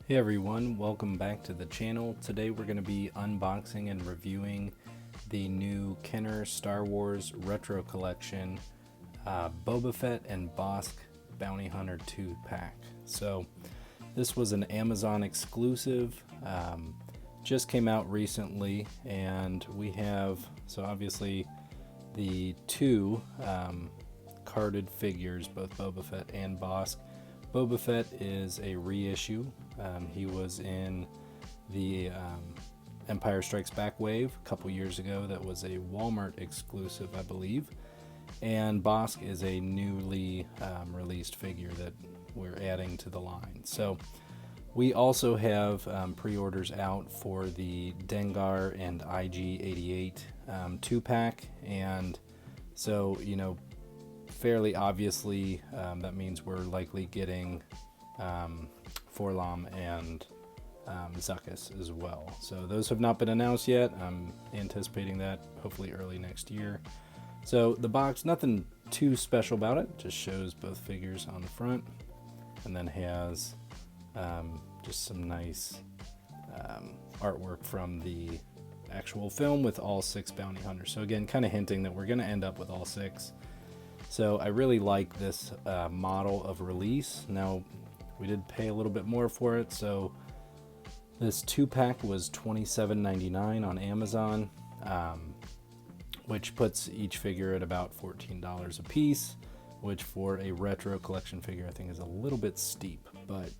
Hey everyone, welcome back to the channel. Today we're going to be unboxing and reviewing the new Kenner Star Wars Retro Collection Boba Fett and Bossk Bounty Hunter 2 pack. So this was an Amazon exclusive, just came out recently, and we have, so obviously the two carded figures, both Boba Fett and Bossk. Boba Fett is a reissue. He was in the Empire Strikes Back wave a couple years ago. That was a Walmart exclusive, I believe. And Bossk is a newly released figure that we're adding to the line. So we also have pre-orders out for the Dengar and IG-88 2-pack. And so, you know, fairly obviously that means we're likely getting Forlom and Zuckuss as well. So those have not been announced yet. I'm anticipating that hopefully early next year. So the box, nothing too special about it, just shows both figures on the front, and then has just some nice artwork from the actual film with all 6 bounty hunters. So again, kind of hinting that we're going to end up with all 6. So I really like this model of release. Now, we did pay a little bit more for it, so this 2-pack was $27.99 on Amazon, which puts each figure at about $14 a piece, which for a retro collection figure I think is a little bit steep, but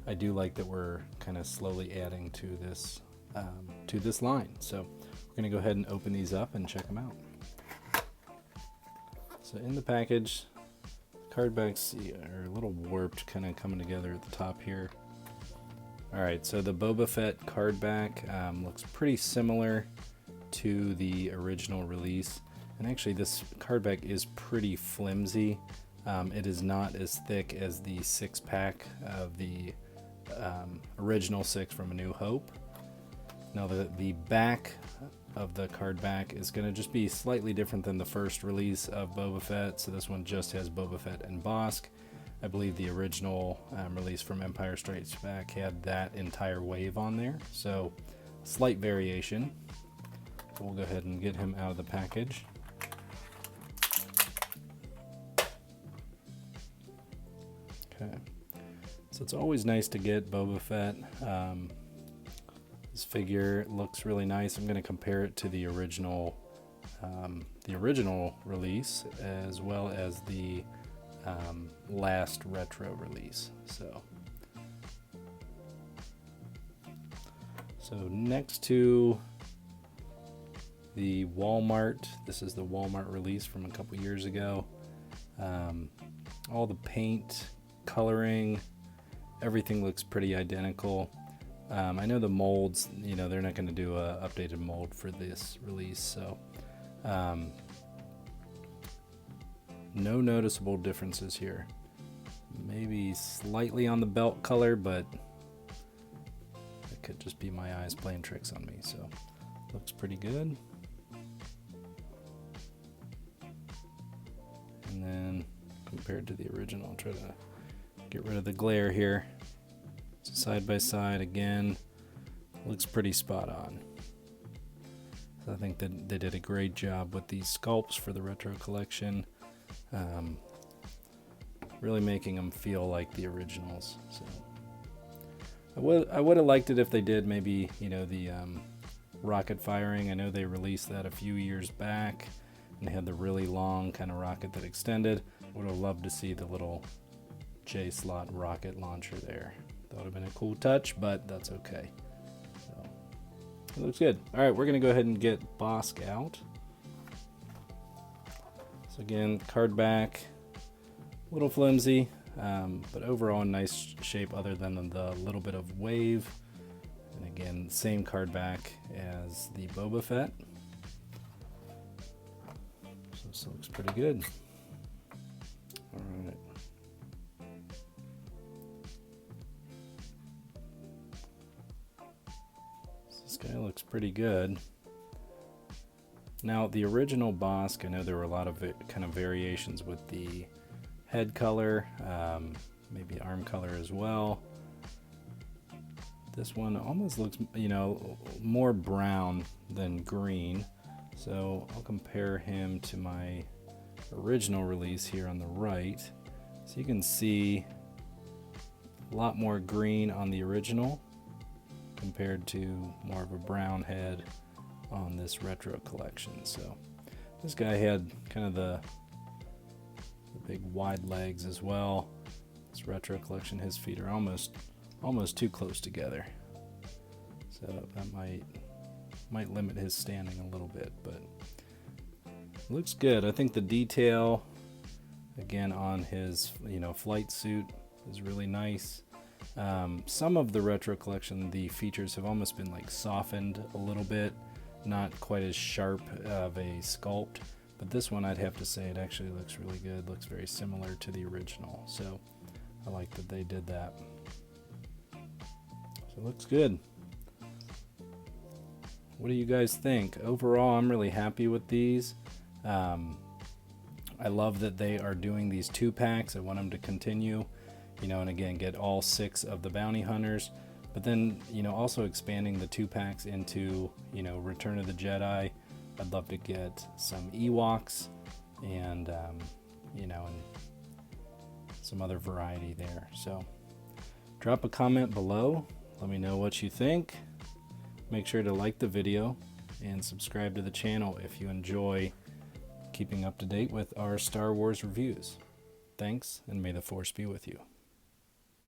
I do like that we're kind of slowly adding to this line. So we're going to go ahead and open these up and check them out. So in the package, card backs are a little warped, kind of coming together at the top here. Alright, so the Boba Fett card back looks pretty similar to the original release. And actually this card back is pretty flimsy. It is not as thick as the 6-pack of the original 6 from A New Hope. Now the back of the card back is going to just be slightly different than the first release of Boba Fett. So this one just has Boba Fett and Bossk. I believe the original release from Empire Strikes Back had that entire wave on there. So slight variation. We'll go ahead and get him out of the package. Okay. So it's always nice to get Boba Fett. This figure looks really nice. I'm going to compare it to the original release as well as the last retro release. So next to the Walmart, this is the Walmart release from a couple years ago. All the paint, coloring, everything looks pretty identical. I know the molds, you know, they're not going to do a updated mold for this release, so no noticeable differences here. Maybe slightly on the belt color, but it could just be my eyes playing tricks on me. So looks pretty good. And then compared to the original, I'll try to get rid of the glare here. Side by side again, looks pretty spot on. So I think that they did a great job with these sculpts for the retro collection, really making them feel like the originals. So I would have liked it if they did maybe, you know, the rocket firing. I know they released that a few years back and they had the really long kind of rocket that extended. Would have loved to see the little J-slot rocket launcher there. That would have been a cool touch, but that's okay. So, it looks good. All right, we're going to go ahead and get Bossk out. So again, card back, a little flimsy, but overall in nice shape other than the little bit of wave. And again, same card back as the Boba Fett. So this looks pretty good. All right. This guy looks pretty good. Now the original Bossk, I know there were a lot of kind of variations with the head color, maybe arm color as well. This one almost looks, you know, more brown than green. So I'll compare him to my original release here on the right. So you can see a lot more green on the original compared to more of a brown head on this retro collection. So this guy had kind of the big wide legs as well. This retro collection, his feet are almost too close together, so that might limit his standing a little bit, but looks good. I think the detail again on his, you know, flight suit is really nice. Some of the retro collection, the features have almost been like softened a little bit, not quite as sharp of a sculpt, but this one I'd have to say it actually looks really good. Looks very similar to the original, so I like that they did that. So it looks good. What do you guys think? Overall, I'm really happy with these. I love that they are doing these 2-packs. I want them to continue, you know, and again, get all 6 of the bounty hunters, but then, you know, also expanding the 2-packs into, you know, Return of the Jedi. I'd love to get some Ewoks and, you know, and some other variety there. So drop a comment below. Let me know what you think. Make sure to like the video and subscribe to the channel if you enjoy keeping up to date with our Star Wars reviews. Thanks, and may the Force be with you.